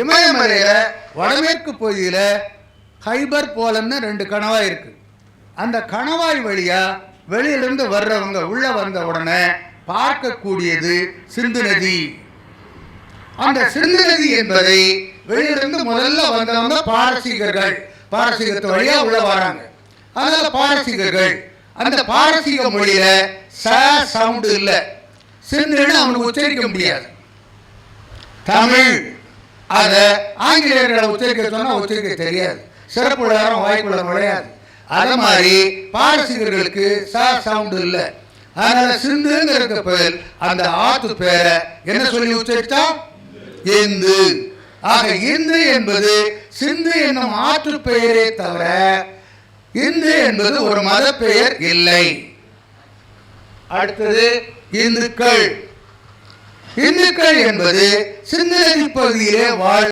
இமயமலையில வடமேற்கு பகுதியில் ஹைபர் போலன்னு 2 கணவாய் இருக்கு. அந்த கணவாய் வழியா வெளியிலிருந்து வர்றவங்க உள்ள வந்த உடனே பார்க்கக்கூடியது சிந்து நதி. அந்த சிந்து நதி என்பதை வெளியிலிருந்து முதல்ல வந்தவங்க பாரசீகர்கள், பாரசீகத்து வழியா உள்ள வராங்க. அதனால பாரசீகர்கள் அந்த பாரசீக மொழியில சவுண்டு இல்லை, சிந்துன்னு அவனுக்கு உச்சரிக்க முடியாது. தமிழ் அதை ஆங்கிலேயர்களை உச்சரிக்க சொன்னா உச்சரிக்க தெரியாது, சிறப்பு உலகம் வாய்க்குள்ள நுழையாது. அது மாதிரி பாரசீகர்களுக்கு சவுண்டு இல்லை. அதனால சிந்துங்கிறதுக்கு பதில் அந்த ஆத்து பேரை என்ன சொல்லி உச்சரித்தா? இந்து. ஆக இந்து என்பது சிந்து என்னும் ஆற்று பெயரே தவிர இந்து என்பது ஒரு மத பெயர் இல்லை. அடுத்தது இந்துக்கள். இந்துக்கள் என்பது சிந்து நதி பகுதியிலே வாழ்